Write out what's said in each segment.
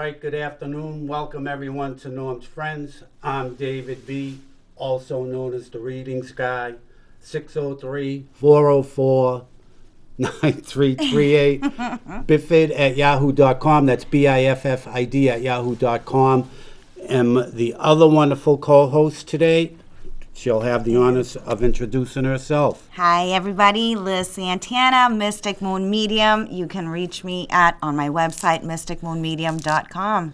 right, good afternoon. Welcome everyone to Norm's Friends. I'm David B., also known as the Readings Guy. 603-404-9338. Biffid at yahoo.com. That's BIFFID at yahoo.com. And the other wonderful co-host today, she'll have the honors of introducing herself. Hi, everybody. Liz Santana, Mystic Moon Medium. You can reach me on my website, mysticmoonmedium.com.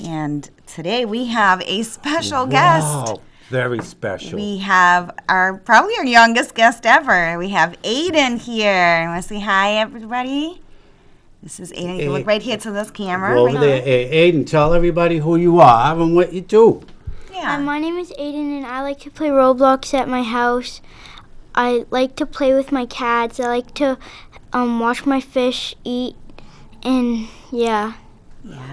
And today we have a special guest. Wow, very special. We have probably our youngest guest ever. We have Aiden here. Want to say hi, everybody? This is Aiden. You can look right here to this camera. Go over there. Hey, Aiden, tell everybody who you are and what you do. Yeah. My name is Aiden, and I like to play Roblox at my house. I like to play with my cats. I like to watch my fish eat, and yeah.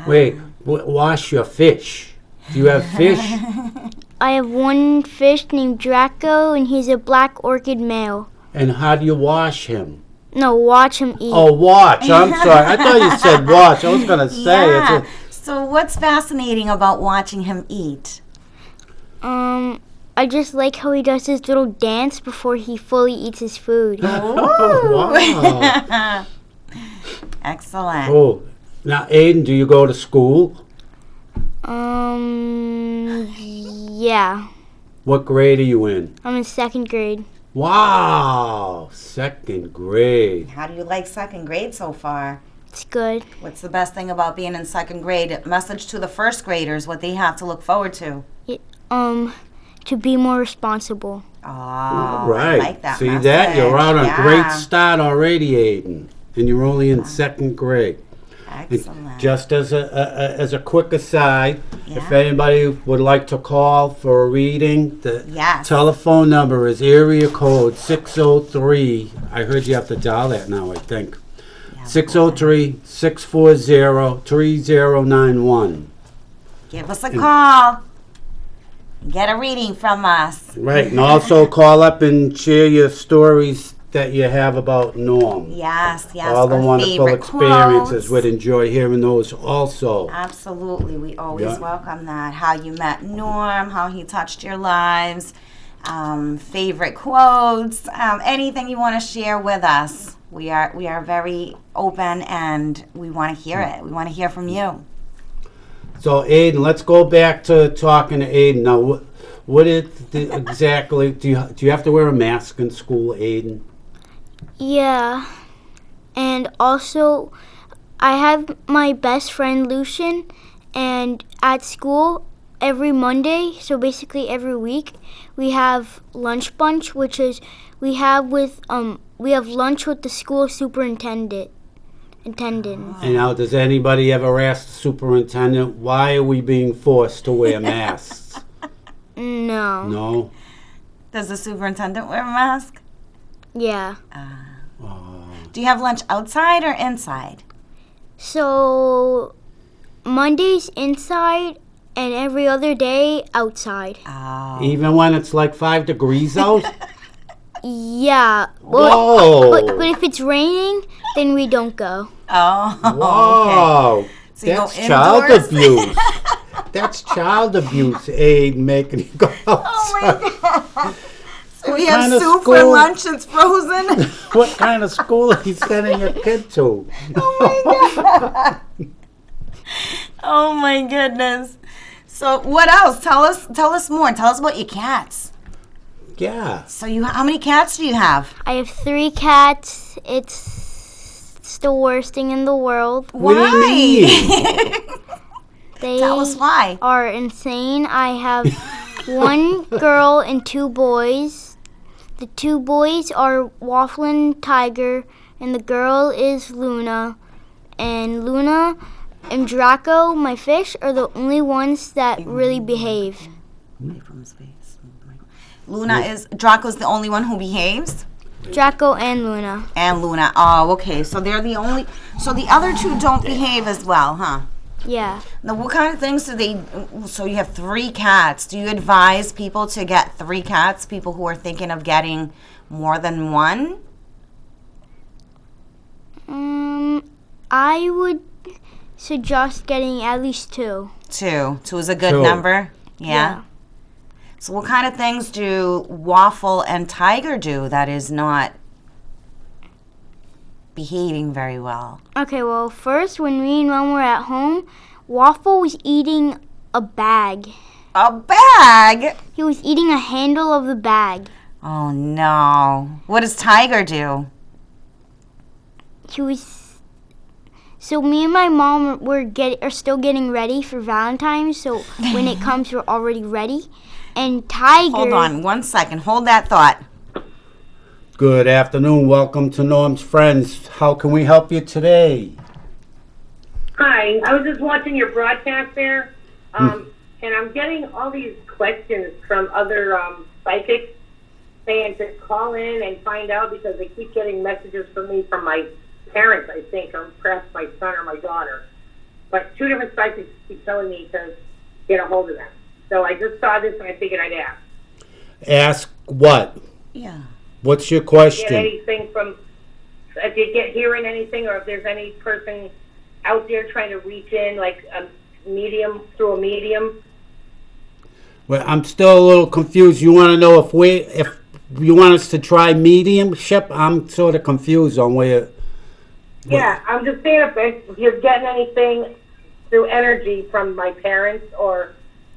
Wait, wash your fish. Do you have fish? I have one fish named Draco, and he's a black orchid male. And how do you wash him? No, watch him eat. Oh, watch. I'm sorry. I thought you said watch. I was going to say. Yeah. So what's fascinating about watching him eat? I just like how he does his little dance before he fully eats his food. Oh, wow. Excellent. Oh, now, Aiden, do you go to school? Yeah. What grade are you in? I'm in 2nd grade. Wow, 2nd grade. How do you like 2nd grade so far? It's good. What's the best thing about being in 2nd grade? Message to the 1st graders, what they have to look forward to. To be more responsible. Oh, Right. I like that See message. that? You're out on a Yeah. great start already, Aiden. And you're only in 2nd grade. Excellent. Just as a quick aside, if Yeah. anybody would like to call for a reading, the Yes. telephone number is area code 603. I heard you have to dial that now, I think. 603-640-3091. Give us a call. Get a reading from us. Right, and also call up and share your stories that you have about Norm. Yes. All the our wonderful favorite experiences. quotes. We'd enjoy hearing those also. Absolutely. We always Yeah. welcome that. How you met Norm, how he touched your lives, favorite quotes, anything you want to share with us. We are very open and we want to hear it. We want to hear from you. So, Aiden, let's go back to talking to Aiden. Now, what exactly, do you have to wear a mask in school, Aiden? Yeah. And also, I have my best friend Lucian, and at school, every Monday, so basically every week, we have lunch bunch, which is we have lunch with the school superintendent. And now, does anybody ever ask the superintendent, why are we being forced to wear masks? No. No? Does the superintendent wear a mask? Yeah. Do you have lunch outside or inside? So, Mondays inside, and every other day outside. Oh. Even when it's like 5 degrees out? Yeah. Whoa. But if it's raining, then we don't go. Oh. Whoa. Okay. So you That's go child indoors? abuse. That's child abuse, Aiden, making you go outside. Oh my God. So we have kind of soup for school- lunch that's frozen? What kind of school are you sending your kid to? Oh my God. Oh my goodness. So what else? Tell us more. Tell us about your cats. Yeah. So how many cats do you have? I have 3 cats. It's the worst thing in the world. What do you mean? They Tell us why. are insane. I have 1 girl and 2 boys. The 2 boys are Wafflin Tiger, and the girl is Luna. And Luna and Draco, my fish, are the only ones that really behave. Draco's the only one who behaves? Draco and Luna. And Luna. Oh, okay. So they're the only, so the other 2 don't behave as well, huh? Yeah. Now, what kind of things so you have 3 cats. Do you advise people to get 3 cats, people who are thinking of getting more than 1? I would suggest getting at least 2. 2. 2 is a good 2. number? Yeah. So what kind of things do Waffle and Tiger do that is not behaving very well? Okay, well, first, when me and Mom were at home, Waffle was eating a bag. A bag? He was eating a handle of the bag. Oh, no. What does Tiger do? So me and my mom are still getting ready for Valentine's, so when it comes, we're already ready. And Tiger... Hold on 1 second. Hold that thought. Good afternoon. Welcome to Norm's Friends. How can we help you today? Hi, I was just watching your broadcast there, and I'm getting all these questions from other psychics saying to call in and find out because they keep getting messages from me from my parents, I think, or perhaps my son or my daughter. But 2 different psychics keep telling me to get a hold of them. So I just saw this and I figured I'd ask. Ask what? Yeah. What's your Get question? anything from, if you get hearing anything, or if there's any person out there trying to reach in, like a medium, through a medium. Well, I'm still a little confused. You want to know if you want us to try mediumship? I'm sort of confused on where... Yeah, I'm just saying if you're getting anything through energy from my parents or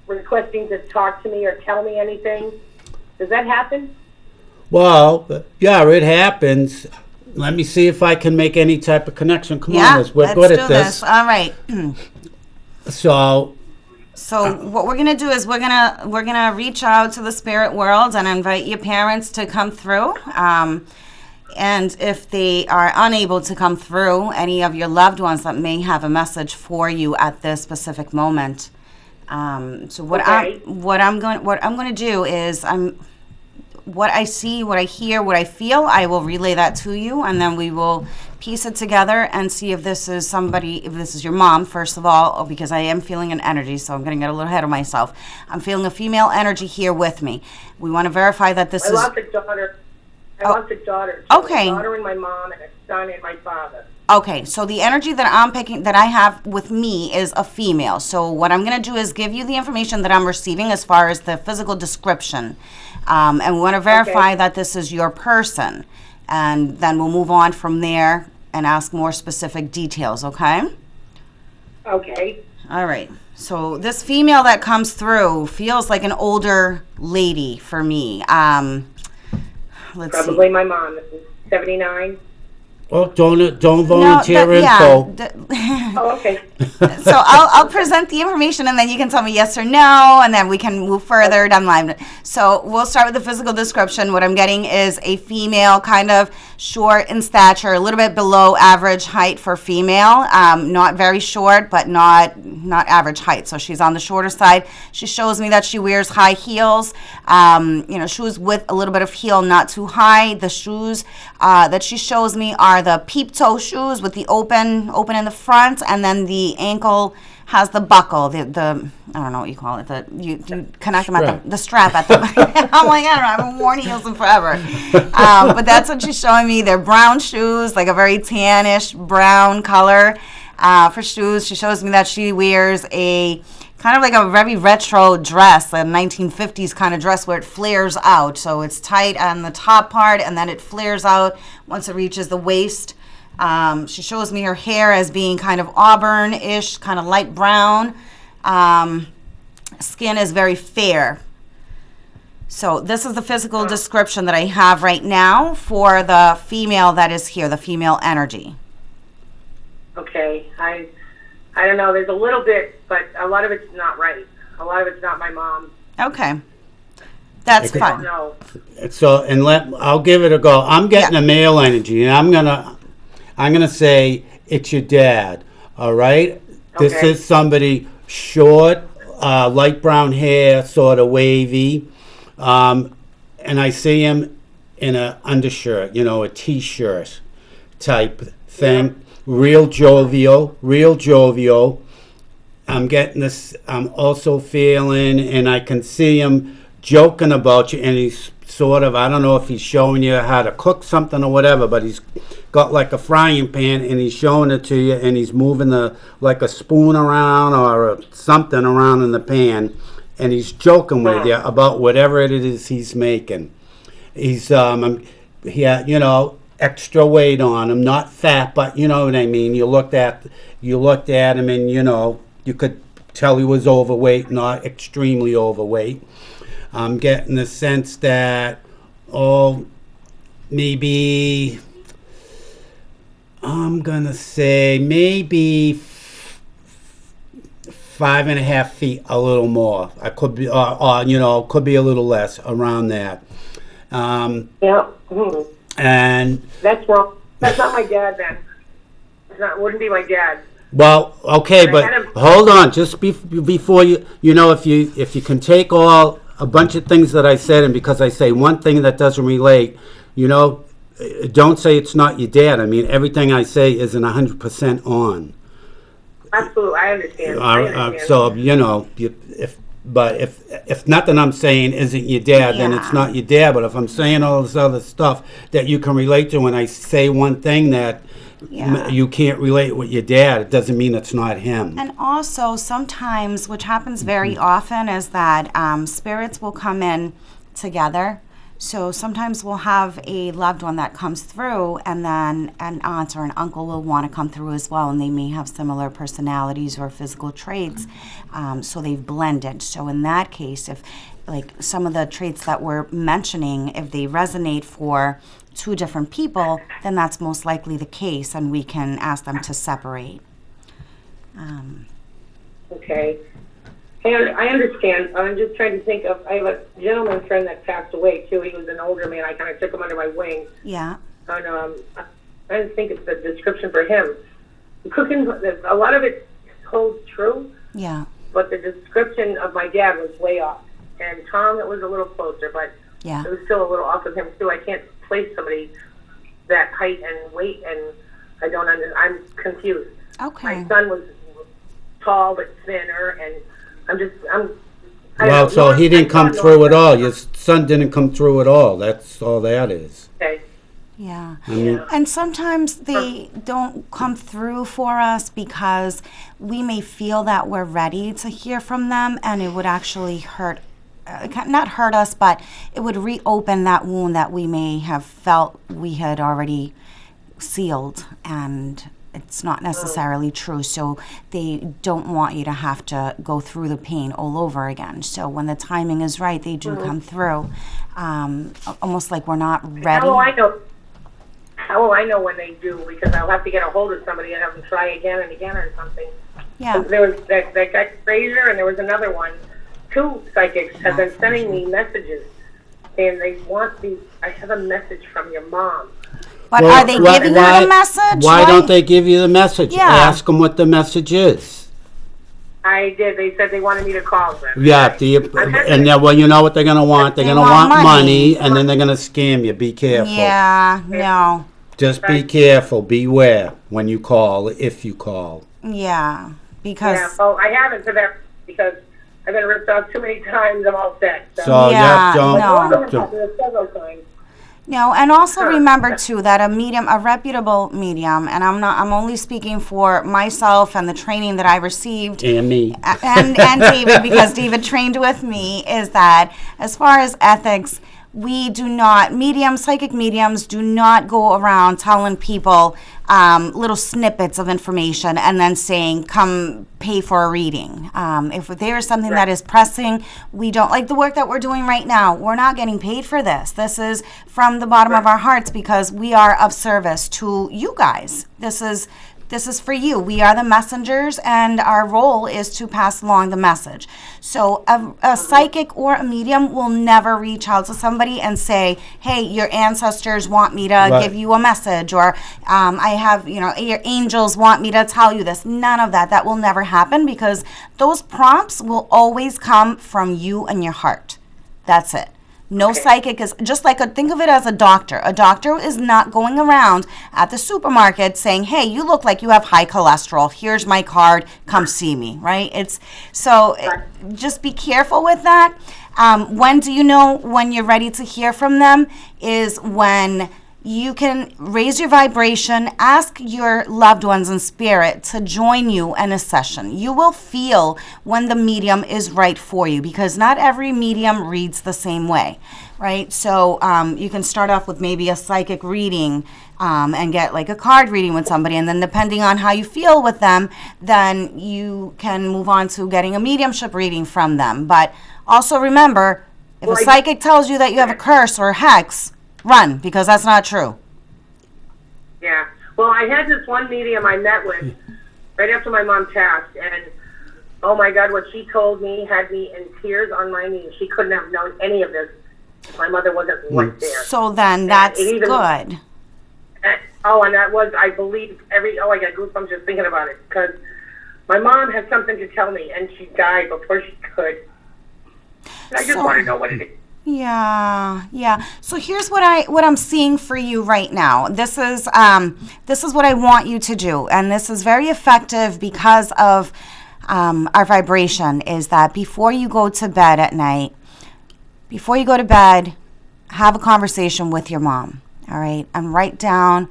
requesting to talk to me or tell me anything. Does that happen? Well, yeah, it happens. Let me see if I can make any type of connection. Come on, Liz. We're let's good do at this. All right. So what we're gonna do is we're gonna reach out to the spirit world and invite your parents to come through. And if they are unable to come through, any of your loved ones that may have a message for you at this specific moment. So what I'm going to do is what I see, what I hear, what I feel, I will relay that to you, and then we will piece it together and see if this is if this is your mom, first of all, because I am feeling an energy, so I'm going to get a little ahead of myself. I'm feeling a female energy here with me. We want to verify that this is... I lost a daughter. Okay. A daughter and my mom, and a son and my father. Okay, so the energy that I'm picking, that I have with me, is a female. So what I'm going to do is give you the information that I'm receiving as far as the physical description. And we want to verify that this is your person. And then we'll move on from there and ask more specific details, okay? Okay. All right. So this female that comes through feels like an older lady for me. Let's Probably see. my mom, 79. Oh, don't volunteer info. Oh, okay. So I'll present the information, and then you can tell me yes or no, and then we can move further down the line. So we'll start with the physical description. What I'm getting is a female, kind of short in stature, a little bit below average height for female. Not very short, but not average height. So she's on the shorter side. She shows me that she wears high heels, shoes with a little bit of heel, not too high. The shoes that she shows me are the peep toe shoes with the open in the front, and then the ankle has the buckle, the I don't know what you call it, you connect them at the strap at the I'm like, I don't know, I haven't worn heels in forever. But that's what she's showing me. They're brown shoes, like a very tannish brown color for shoes. She shows me that she wears a kind of like a very retro dress, a 1950s kind of dress where it flares out. So it's tight on the top part, and then it flares out once it reaches the waist. She shows me her hair as being kind of auburn-ish, kind of light brown. Skin is very fair. So this is the physical description that I have right now for the female that is here, the female energy. Okay. I don't know. There's a little bit, but a lot of it's not right. A lot of it's not my mom. Okay. That's I fine. don't know. So, I'll give it a go. I'm getting a male energy, and I'm gonna say it's your dad. All right. This Okay. is somebody short, light brown hair, sort of wavy, and I see him in a undershirt, a t-shirt type thing. Yeah. Real jovial. I'm getting this. I'm also feeling, and I can see him joking about you, and he's sort of, I don't know if he's showing you how to cook something or whatever, but he's got like a frying pan and he's showing it to you and he's moving like a spoon around or something around in the pan and he's joking with you about whatever it is he's making. He's, he had, extra weight on him, not fat, but you know what I mean. You looked at him and, you could tell he was overweight, not extremely overweight. I'm getting the sense that, maybe, I'm going to say maybe 5.5 feet, a little more. I could be, could be a little less, around that. Yeah. Mm-hmm. And that's wrong. That's not my dad then. Wouldn't be my dad. Well, okay, but hold on. Just before you if you can take a bunch of things that I said, and because I say one thing that doesn't relate, don't say it's not your dad. I mean, everything I say isn't 100% on. Absolutely, I understand. So if nothing I'm saying isn't your dad, then it's not your dad. But if I'm saying all this other stuff that you can relate to, when I say one thing that you can't relate with your dad, it doesn't mean it's not him. And also, sometimes, which happens very often, is that spirits will come in together. So sometimes we'll have a loved one that comes through, and then an aunt or an uncle will want to come through as well, and they may have similar personalities or physical traits, so they've blended. So in that case, if like some of the traits that we're mentioning, if they resonate for two different people, then that's most likely the case, and we can ask them to separate. Okay. And I understand. I'm just trying to think of, I have a gentleman friend that passed away, too. He was an older man. I kind of took him under my wing. Yeah. And I didn't think it's the description for him. Cooking, a lot of it holds true. Yeah. But the description of my dad was way off. And Tom, it was a little closer, but Yeah. it was still a little off of him, too. I can't place somebody that height and weight, and I'm confused. Okay. My son was tall but thinner, and Well, so he didn't come through at all. Your son didn't come through at all. That's all that is. Okay. Yeah. mean- And sometimes they don't come through for us because we may feel that we're ready to hear from them, and it would actually hurt, not hurt us, but it would reopen that wound that we may have felt we had already sealed, and it's not necessarily true. So they don't want you to have to go through the pain all over again. So when the timing is right, they do come through, almost like we're not ready. How will I know when they do? Because I'll have to get a hold of somebody and have them try again and again or something. Yeah. There was that guy Fraser, and there was another one. Two psychics have been sending me messages, and they want I have a message from your mom. But are they giving you the message? Why don't they give you the message? Yeah. Ask them what the message is. I did. They said they wanted me to call them. Yeah, and then, well, you know what they're going to want? They're going to want money, and then they're going to scam you. Be careful. Yeah, no. Just be careful. Beware when you call, if you call. Yeah, because... Yeah, well, I haven't for that because I've been ripped off too many times. I'm all set. So, Yeah, don't... Several times. No, and also remember too that a reputable medium, and I'm only speaking for myself and the training that I received, And me. and David, because David trained with me, is that as far as ethics, psychic mediums do not go around telling people little snippets of information and then saying, come pay for a reading. If there is something that is pressing, we don't, like the work that we're doing right now, we're not getting paid for this. This is from the bottom of our hearts because we are of service to you guys. This is for you. We are the messengers, and our role is to pass along the message. So a psychic or a medium will never reach out to somebody and say, hey, your ancestors want me to give you a message, or I have, your angels want me to tell you this. None of that. That will never happen because those prompts will always come from you and your heart. That's it. No psychic is just think of it as a doctor. A doctor is not going around at the supermarket saying, hey, you look like you have high cholesterol. Here's my card. Come see me, right? Just be careful with that. When do you know when you're ready to hear from them? Is when you can raise your vibration, ask your loved ones in spirit to join you in a session. You will feel when the medium is right for you, because not every medium reads the same way, right? So you can start off with maybe a psychic reading and get like a card reading with somebody, and then depending on how you feel with them, then you can move on to getting a mediumship reading from them. But also remember, if a psychic tells you that you have a curse or a hex, run, because that's not true. Yeah. Well, I had this one medium I met with right after my mom passed, and oh my God, what she told me had me in tears on my knees. She couldn't have known any of this if my mother wasn't right there. So then that's good. And that was, I believe, I got goosebumps just thinking about it, because my mom had something to tell me, and she died before she could. And I just want to know what it is. Yeah. So here's what I'm seeing for you right now. This is what I want you to do, and this is very effective because of our vibration. Is that before you go to bed at night, have a conversation with your mom. All right, and write down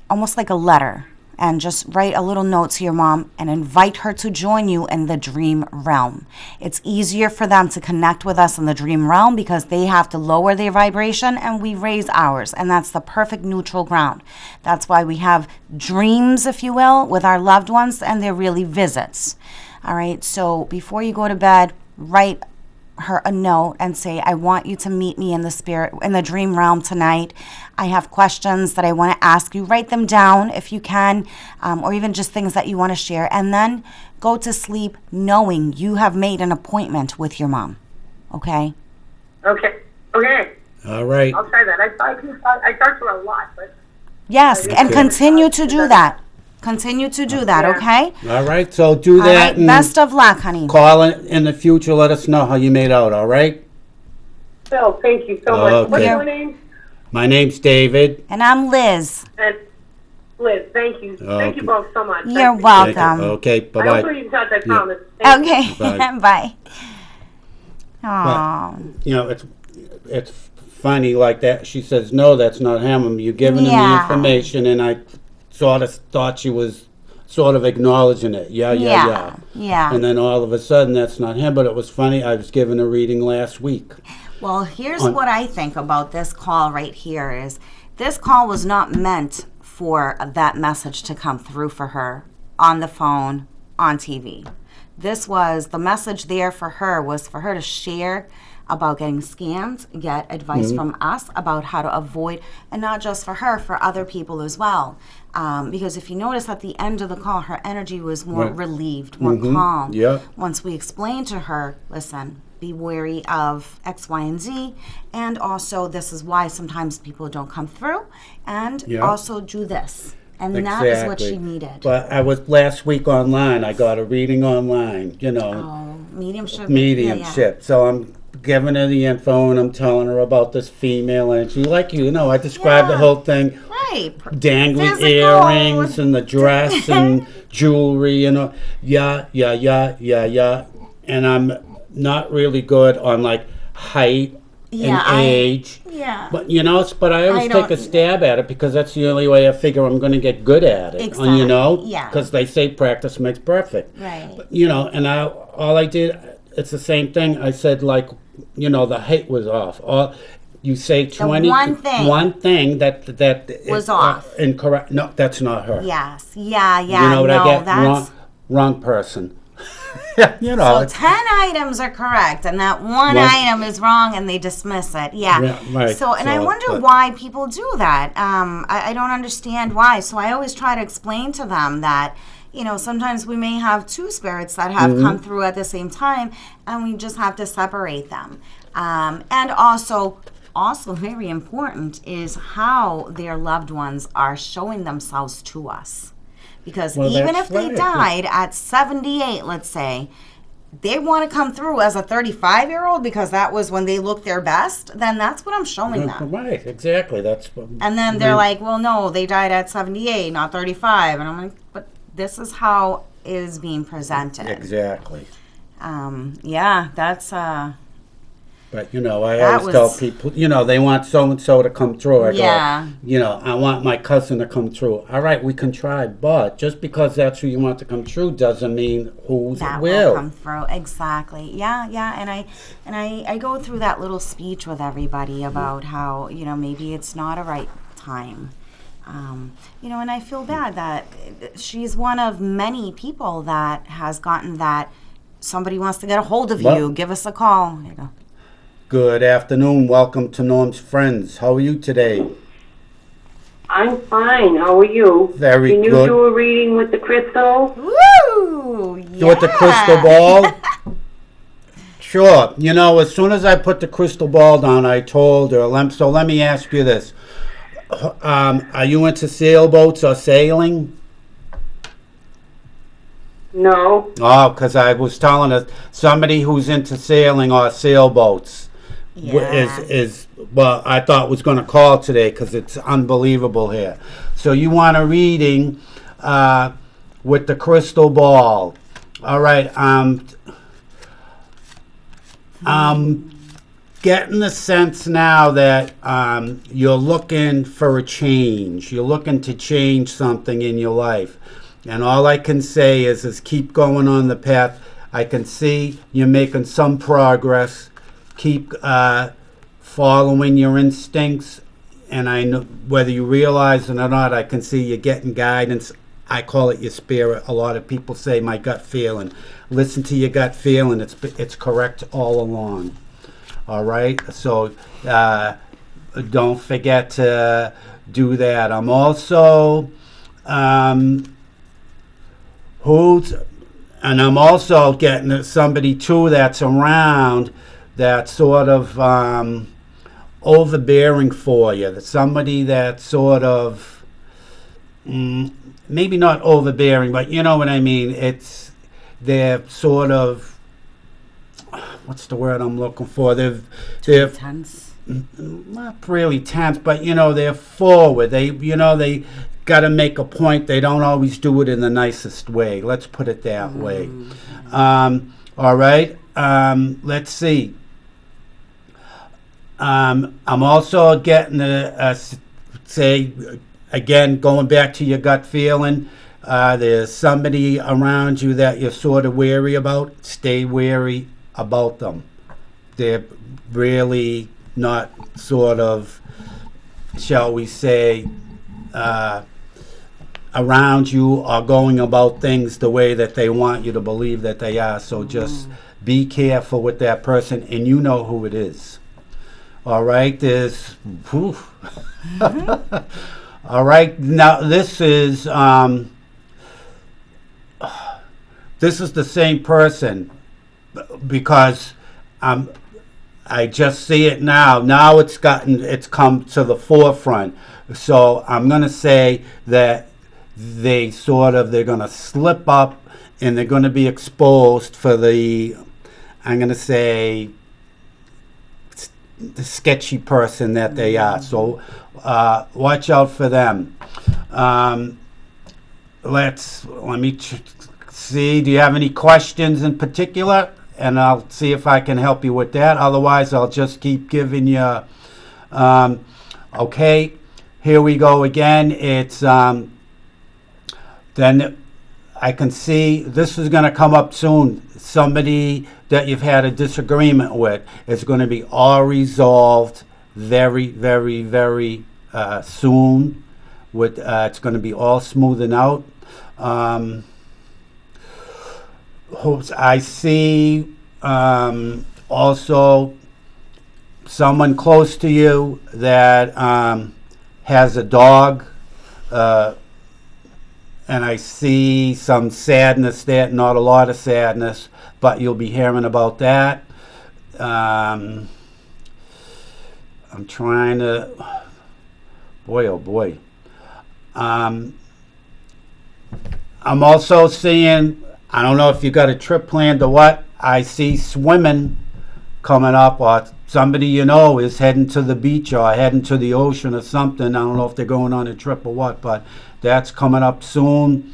almost like a letter, and just write a little note to your mom and invite her to join you in the dream realm. It's easier for them to connect with us in the dream realm because they have to lower their vibration and we raise ours, and that's the perfect neutral ground. That's why we have dreams, if you will, with our loved ones, and they're really visits. All right, so before you go to bed, write her a note and say, I want you to meet me in the dream realm tonight. I have questions that I want to ask you. Write them down if you can, or even just things that you want to share, and then go to sleep knowing you have made an appointment with your mom. Okay? Okay. All right. I'll try that. I talk to her a lot, but yes, and continue to do that. Continue to do that, okay? All right, so do that. All right, and best of luck, honey. call in the future. Let us know how you made out, all right? Phil, thank you so much. What's Okay. your name? My name's David. And I'm Liz. And Liz, thank you. Thank you both so much. You're Thank you. welcome. Okay, I will bye-bye. put you in touch, I promise. Thank you. Okay, Bye. bye. But, Aww. it's funny like that. She says, no, that's not him. You're giving him the Yeah. information, and I sort of thought she was sort of acknowledging it. Yeah. And then all of a sudden, that's not him. But it was funny. I was given a reading last week. Well, here's what I think about this call right here is this call was not meant for that message to come through for her on the phone, on TV. The message there for her was for her to share about getting scammed, get advice from us about how to avoid, and not just for her, for other people as well. Because if you notice at the end of the call, her energy was more relieved, more calm. Yeah. Once we explained to her, listen, be wary of X, Y, and Z, and also this is why sometimes people don't come through, and also do this. And that is what she needed. But I was last week online. I got a reading online, Mediumship. mediumship. So I'm giving her the info, and I'm telling her about this female, and she I described the whole thing. Right. Dangly Physical. earrings and the dress and jewelry and yeah. And I'm not really good on like height and age. Yeah. But but I always take a stab at it because that's the only way I figure I'm going to get good at it. Exactly. Yeah. Because they say practice makes perfect. Right. But, and all I did, it's the same thing. I said the height was off. You say 20. One thing that was off. Incorrect. No, that's not her. Yes. Yeah. You know what I get? Wrong person. So 10 items are correct, and that one item is wrong, and they dismiss it. Yeah. Right. So, and I wonder why people do that. I don't understand why. So I always try to explain to them that, sometimes we may have two spirits that have come through at the same time, and we just have to separate them. And also very important is how their loved ones are showing themselves to us. Because even if they died at 78, let's say, they want to come through as a 35-year-old because that was when they looked their best, then that's what I'm showing them. Right, exactly. And then they're like, well, no, they died at 78, not 35. And I'm like, but this is how it is being presented. Exactly. That's But, I That always tell was- people, they want so-and-so to come through. I Yeah. go, I want my cousin to come through. All right, we can try, but just because that's who you want to come through doesn't mean who that will. come through. Exactly. Yeah, and I go through that little speech with everybody about how, maybe it's not a right time. And I feel bad that she's one of many people that has gotten that somebody wants to get a hold of Well- you. Give us a call. There you go. Good afternoon. Welcome to Norm's Friends. How are you today? I'm fine. How are you? Very Can you good. do a reading with the crystal? Woo! Yeah. With the crystal ball? Sure. As soon as I put the crystal ball down, I told her, so let me ask you this. Are you into sailboats or sailing? No. Oh, because I was telling her, somebody who's into sailing or sailboats Yeah. is well, I thought was going to call today because it's unbelievable here. So you want a reading with the crystal ball. All right. Getting the sense now that you're looking for a change. You're looking to change something in your life. And all I can say is keep going on the path. I can see you're making some progress. Keep following your instincts. And I know whether you realize it or not, I can see you're getting guidance. I call it your spirit. A lot of people say my gut feeling. Listen to your gut feeling. It's correct all along. All right? So don't forget to do that. I'm also... and I'm also getting somebody too that's around that's sort of overbearing for you. That's somebody that's sort of maybe not overbearing, but you know what I mean. They're sort of, what's the word I'm looking for? They're Tense. not really tense, but they're forward. They got to make a point. They don't always do it in the nicest way. Let's put it that way. All right. Let's see. I'm also getting say again, going back to your gut feeling. There's somebody around you that you're sort of wary about. Stay wary about them. They're really not sort of, shall we say, around you are going about things the way that they want you to believe that they are. So just be careful with that person, and you know who it is. All right, all right, now this is the same person because I just see it now. Now it's come to the forefront. So I'm going to say that they're going to slip up and they're going to be exposed for I'm going to say, the sketchy person that they are. So watch out for them. Let me see. Do you have any questions in particular? And I'll see if I can help you with that. Otherwise, I'll just keep giving you. Okay, here we go again. It's then I can see this is going to come up soon. Somebody that you've had a disagreement with is going to be all resolved very, very, very soon. It's going to be all smoothing out. I see also someone close to you that has a dog, and I see some sadness there, not a lot of sadness, but you'll be hearing about that. I'm trying to, boy, oh boy. I'm also seeing, I don't know if you got a trip planned or what, I see swimming coming up, or somebody you know is heading to the beach or heading to the ocean or something. I don't know if they're going on a trip or what, but that's coming up soon.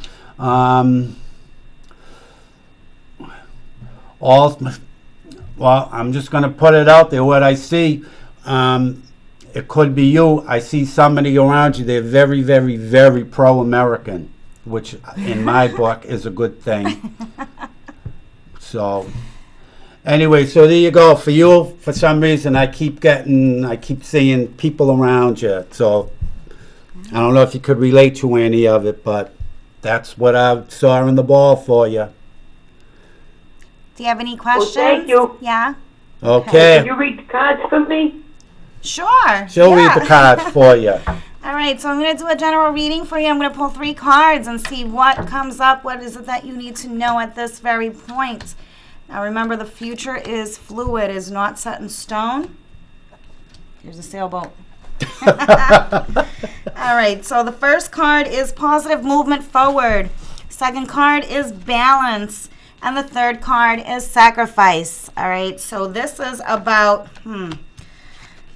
Well, I'm just going to put it out there. What I see, it could be you. I see somebody around you. They're very, very, very pro-American, which in my book is a good thing. So, anyway, so there you go. For you, for some reason, I keep seeing people around you. So, I don't know if you could relate to any of it, but that's what I saw in the ball for you. Do you have any questions? Well, thank you. Yeah? Okay. Can you read the cards for me? Sure. She'll read the cards for you. All right, so I'm going to do a general reading for you. I'm going to pull 3 cards and see what comes up. What is it that you need to know at this very point? Now, remember, the future is fluid, is not set in stone. Here's a sailboat. All right, so the first card is positive movement forward. Second card is balance. And the third card is sacrifice. All right, so this is about,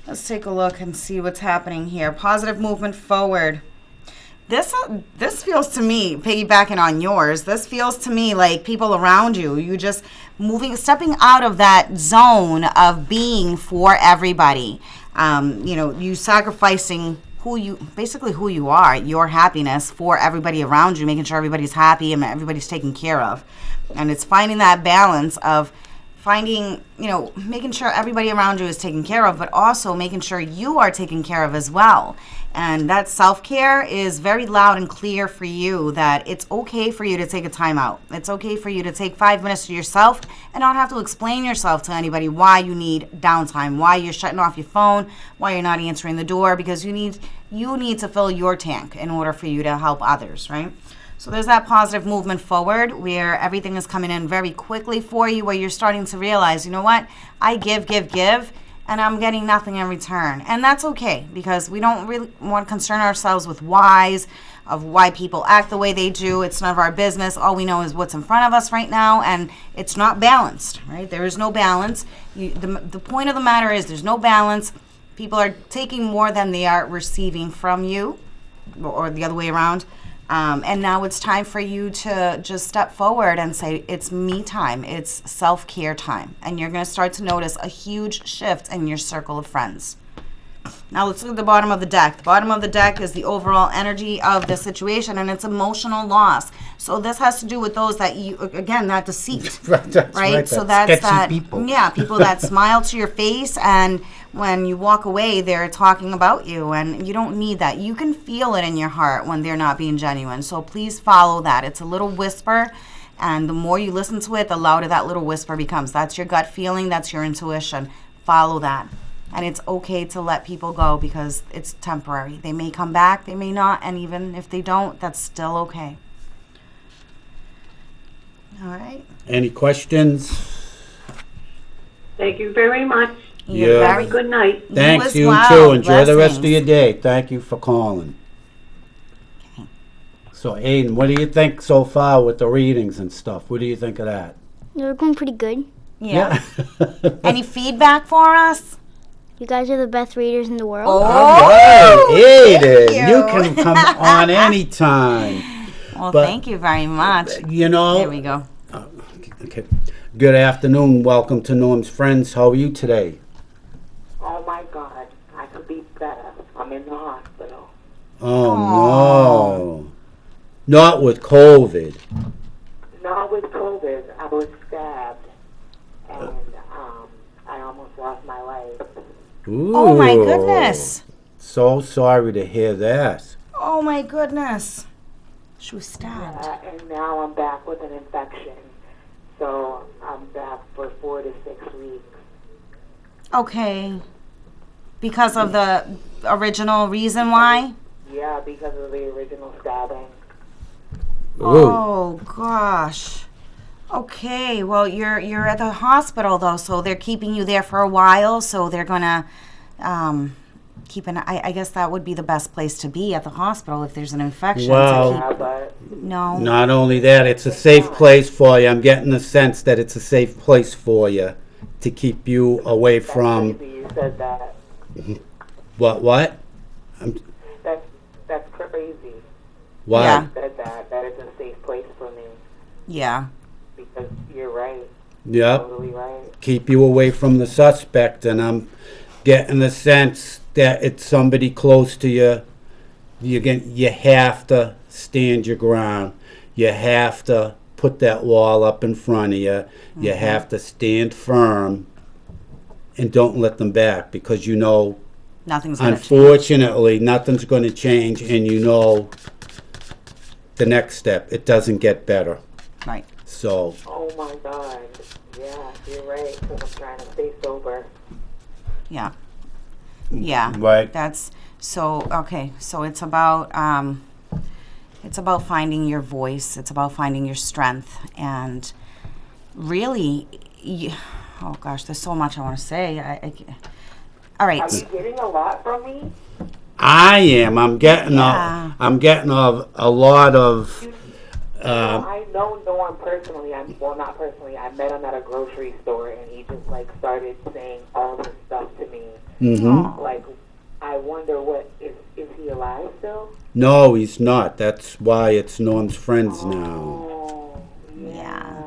let's take a look and see what's happening here. Positive movement forward. This feels to me, piggybacking on yours, this feels to me like people around you, you just stepping out of that zone of being for everybody. You sacrificing who you are, your happiness for everybody around you, making sure everybody's happy and everybody's taken care of. And it's finding that balance of making sure everybody around you is taken care of, but also making sure you are taken care of as well. And that self-care is very loud and clear for you, that it's okay for you to take a time out. It's okay for you to take 5 minutes to yourself and not have to explain yourself to anybody why you need downtime, why you're shutting off your phone, why you're not answering the door, because you need to fill your tank in order for you to help others, right? So there's that positive movement forward where everything is coming in very quickly for you, where you're starting to realize, you know what, I give, and I'm getting nothing in return. And that's okay, because we don't really want to concern ourselves with whys of why people act the way they do. It's none of our business. All we know is what's in front of us right now, and it's not balanced, right? There is no balance. The point of the matter is there's no balance. People are taking more than they are receiving from you, or the other way around. And now it's time for you to just step forward and say, it's me time. It's self-care time. And you're going to start to notice a huge shift in your circle of friends. Now let's look at the bottom of the deck. The bottom of the deck is the overall energy of the situation, and it's emotional loss. So this has to do with those that that deceit, right? So that's that, people that smile to your face, and when you walk away, they're talking about you, and you don't need that. You can feel it in your heart when they're not being genuine. So please follow that. It's a little whisper, and the more you listen to it, the louder that little whisper becomes. That's your gut feeling. That's your intuition. Follow that. And it's okay to let people go, because it's temporary. They may come back, they may not, and even if they don't, that's still okay. All right. Any questions? Thank you very much. Yeah. Have a good night. Thanks, you well. too. Enjoy the rest of Blessings. your day. Thank you for calling. Okay. So, Aiden, what do you think so far with the readings and stuff? What do you think of that? They're going pretty good. Yeah. Any feedback for us? You guys are the best readers in the world. All right, Aiden, thank you you. can come on anytime. Well, But, thank you very much. You know, There we go. okay. Good afternoon. Welcome to Norm's Friends. How are you today? Oh my God, I could be better. I'm in the hospital. Oh, no. Not with COVID. Not with COVID. I was stabbed, and I almost lost my life. Ooh. Oh, my goodness. So sorry to hear that. Oh, my goodness. She was stabbed. And now I'm back with an infection. So I'm back for 4 to 6 weeks. Okay. Because of the original reason why? Yeah, because of the original stabbing. Ooh. Oh, gosh. Okay, well, you're at the hospital, though, so they're keeping you there for a while, so they're going to keep an eye. I guess that would be the best place to be, at the hospital, if there's an infection. Wow. Yeah, but No. Not only that, it's a safe place for you. I'm getting the sense that it's a safe place for you to keep you away that's from crazy you said that. what? That's crazy. Why? Yeah. You said that it's a safe place for me. Yeah. Because you're right. Yep. Totally right. Keep you away from the suspect, and I'm getting the sense that it's somebody close to you. You have to stand your ground. You have to put that wall up in front of you. You have to stand firm and don't let them back, because you know, Nothing's going to change. unfortunately, nothing's going to change, and you know the next step. It doesn't get better. Right. So, Oh my God. Yeah, you're right. Because I'm trying to stay sober. Yeah. Yeah. right. That's so okay. So it's about finding your voice. It's about finding your strength, and really, oh gosh, there's so much I want to say. All right. Are you getting a lot from me? I am. I'm getting Yeah. I'm getting a lot of. I know Norm personally. Well, not personally. I met him at a grocery store, and he just like started saying all this stuff to me. Mhm. Like, I wonder what is he alive still? No, he's not. That's why it's Norm's friends now. Oh, Yeah.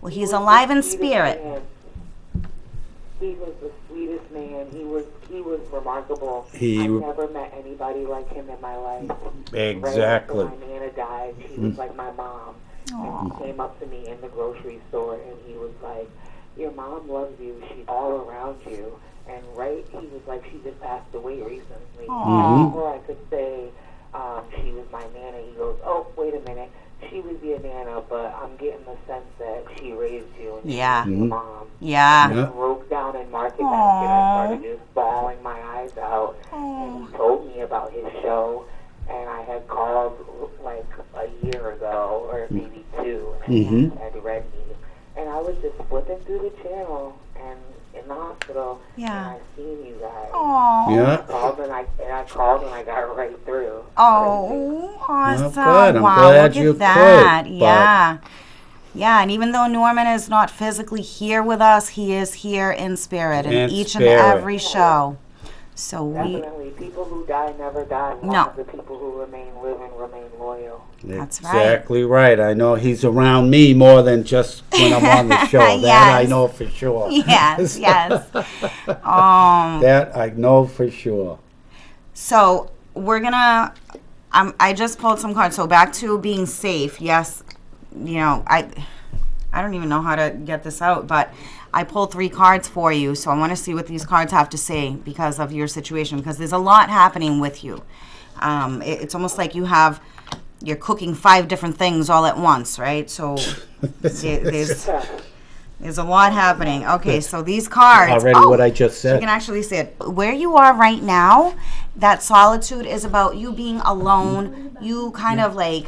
Well, He he's was alive the in sweetest spirit. man. He was the sweetest man. He was remarkable. He- I never met anybody like him in my life. Exactly. Right after my Nana died, she was like my mom. And he came up to me in the grocery store, and he was like, "Your mom loves you. She's all around you." And he was like, "She just passed away recently." And before I could say she was my Nana, he goes, "Oh, wait a minute. She was your Nana, but I'm getting the sense that she raised you and Yeah. she was your mom." Yeah. Yeah. I broke down in Market Basket. I started just bawling my eyes out. And he told me about his show, and I had called like a year ago, or maybe two, and he had read me. And I was just flipping through the channel, and in the hospital, Yeah. and I seen you guys. Oh. Yeah. I called and I got right through. Oh, awesome. good. I'm wow, glad look you at that. could, but- Yeah. Yeah, and even though Norman is not physically here with us, he is here in spirit in In each spirit. and every show. So we Definitely, people who die never die. As long No. as the people who remain living remain loyal. That's right. Exactly right. I know he's around me more than just when I'm on the show. That I Yes. know for sure. Yes, yes. That I know for sure. So we're gonna. I just pulled some cards. So back to being safe. Yes, you know I don't even know how to get this out, but I pulled 3 cards for you. So I want to see what these cards have to say because of your situation. Because there's a lot happening with you. It's almost like you're cooking 5 different things all at once, right? So there's a lot happening. Okay, so these cards. Already what I just You said. can actually see it. Where you are right now, that solitude is about you being alone, you kind of like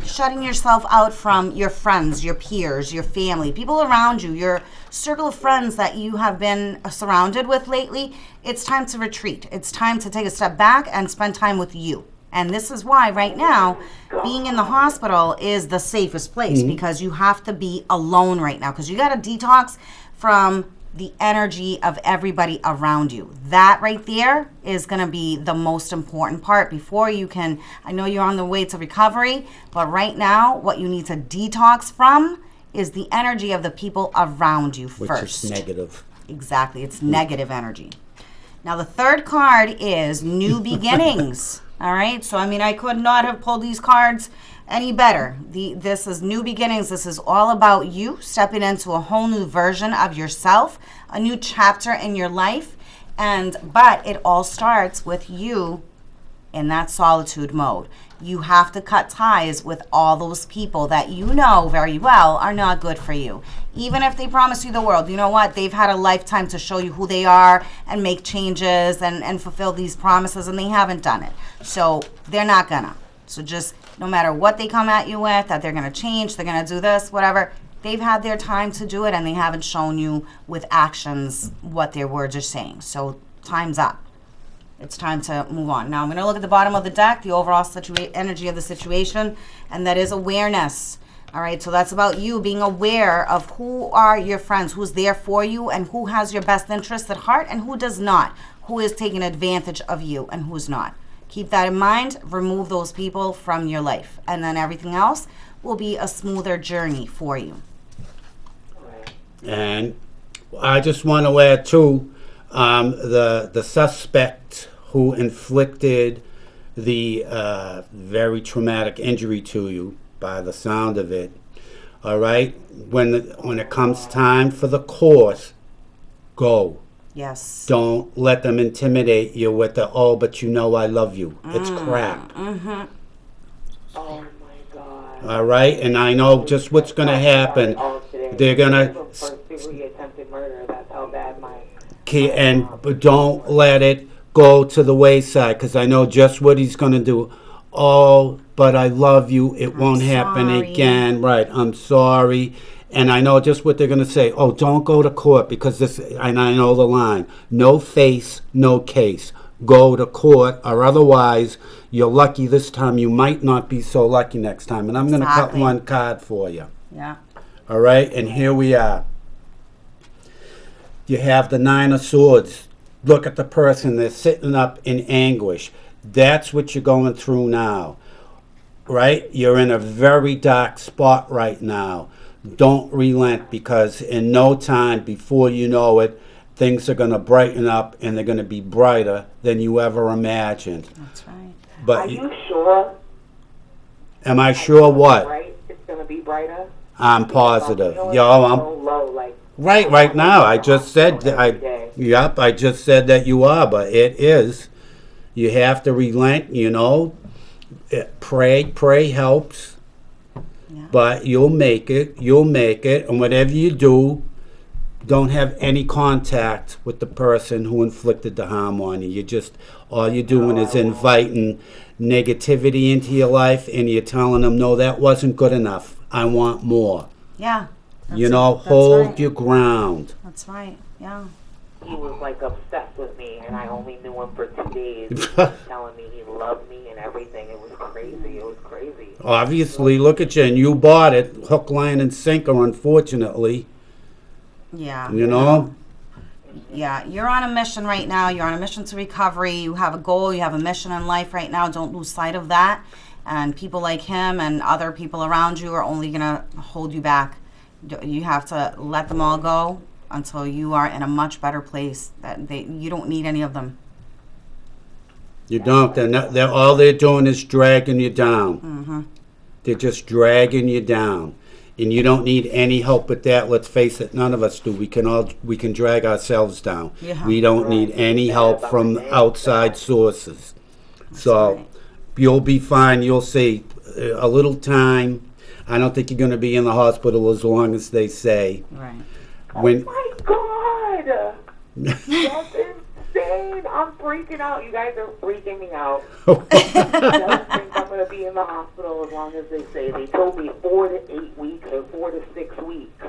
shutting yourself out from your friends, your peers, your family, people around you, your circle of friends that you have been surrounded with lately. It's time to retreat. It's time to take a step back and spend time with you. And this is why right now, being in the hospital is the safest place because you have to be alone right now because you got to detox from the energy of everybody around you. That right there is going to be the most important part before you can, I know you're on the way to recovery, but right now what you need to detox from is the energy of the people around you Which first. is negative. Exactly. It's negative energy. Now, the third card is new beginnings. All right. So, I mean, I could not have pulled these cards any better. This is new beginnings. This is all about you stepping into a whole new version of yourself, a new chapter in your life. But it all starts with you in that solitude mode. You have to cut ties with all those people that you know very well are not good for you. Even if they promise you the world, you know what? They've had a lifetime to show you who they are and make changes and fulfill these promises, and they haven't done it. So they're not gonna. So just no matter what they come at you with, that they're gonna change, they're gonna do this, whatever, they've had their time to do it, and they haven't shown you with actions what their words are saying. So time's up. It's time to move on. Now I'm going to look at the bottom of the deck, the overall energy of the situation, and that is awareness. All right, so that's about you being aware of who are your friends, who's there for you, and who has your best interests at heart, and who does not, who is taking advantage of you, and who's not. Keep that in mind. Remove those people from your life, and then everything else will be a smoother journey for you. Right. And I just want to add too, the suspect who inflicted the very traumatic injury to you, by the sound of it. All right, when it comes time for the court, go. Yes. Don't let them intimidate you with the but you know I love you. It's crap. Mm-hmm. Oh my God. All right, and I know just what's going to happen. They're going to First-degree attempted murder. That's how bad my but don't let it go to the wayside, because I know just what he's going to do. Oh, but I love you. It won't happen sorry. again. Right, I'm sorry. And I know just what they're going to say. Oh, don't go to court because this, and I know the line. No face, no case. Go to court, or otherwise, you're lucky this time. You might not be so lucky next time. And I'm going to cut Exactly. one card for you. Yeah. All right, and here we are. You have the Nine of Swords. Look at the person. They're sitting up in anguish. That's what you're going through now, right? You're in a very dark spot right now. Don't relent, because in no time, before you know it, things are going to brighten up, and they're going to be brighter than you ever imagined. That's right. But Are you sure? am I sure what? Right? It's going to be brighter? I'm positive. You know, Yo, it's I'm so low, like, right now. I just said every day. I just said that you are, but it is. You have to relent, you know. Pray helps. Yeah. But you'll make it, and whatever you do, don't have any contact with the person who inflicted the harm on you. All you're doing is inviting negativity into your life, and you're telling them, no, that wasn't good enough. I want more. Yeah. You know, that's hold right. your ground. That's right. Yeah. He was like obsessed with me, and I only knew him for 2 days. He was telling me he loved me and everything. It was crazy. It was crazy. Obviously, look at you, and you bought it, hook, line, and sinker, unfortunately. Yeah. You know? Yeah. You're on a mission right now. You're on a mission to recovery. You have a goal. You have a mission in life right now. Don't lose sight of that. And people like him and other people around you are only going to hold you back. You have to let them all go until you are in a much better place. You don't need any of them. You don't. All they're doing is dragging you down. Mm-hmm. They're just dragging you down. And you don't need any help with that. Let's face it, none of us do. We can drag ourselves down. Yeah. We don't need any help from outside sources. So right. you'll be fine. You'll see. A little time. I don't think you're going to be in the hospital as long as they say. Right. When, Oh my God! That's insane! I'm freaking out. You guys are freaking me out. I don't think I'm going to be in the hospital as long as they say. They told me 4 to 8 weeks or 4 to 6 weeks.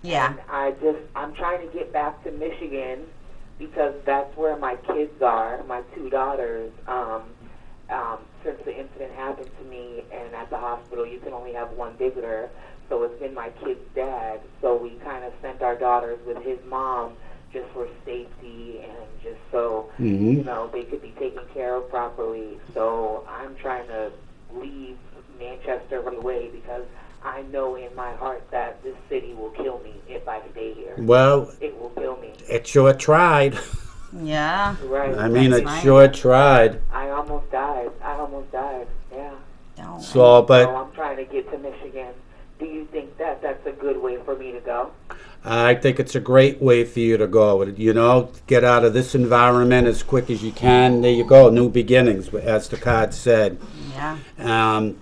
Yeah. And I'm trying to get back to Michigan because that's where my kids are, my 2 daughters. Since the incident happened to me and at the hospital, you can only have one visitor. So it's been my kid's dad. So we kind of sent our daughters with his mom just for safety and just so, you know, they could be taken care of properly. So I'm trying to leave Manchester right away because I know in my heart that this city will kill me if I stay here. well, It will kill me. it sure tried. Yeah. Right. I mean, That's it right. sure tried. I almost died. Yeah. No. So, So but I'm trying to get to Michigan. Do you think that that's a good way for me to go? I think it's a great way for you to go. You know, get out of this environment as quick as you can. There you go, new beginnings, as the card said. Yeah. And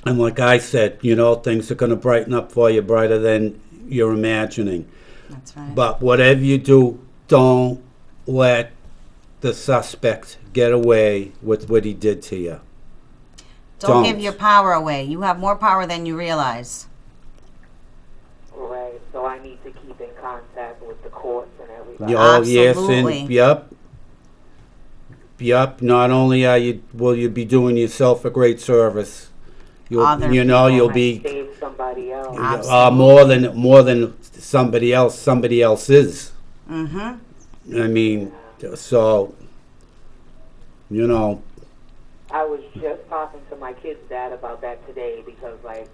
like I said, you know, things are going to brighten up for you, brighter than you're imagining. That's right. But whatever you do, don't let the suspect get away with what he did to you. Don't give your power away. You have more power than you realize. Right. So I need to keep in contact with the courts and everything. Oh, yes, Absolutely. and yep. Not only will you be doing yourself a great service, Other you'll people be Save somebody else. Absolutely. more than somebody else. Somebody else is. Mm-hmm. I mean, so you know. I was just talking to my kid's dad about that today because, like,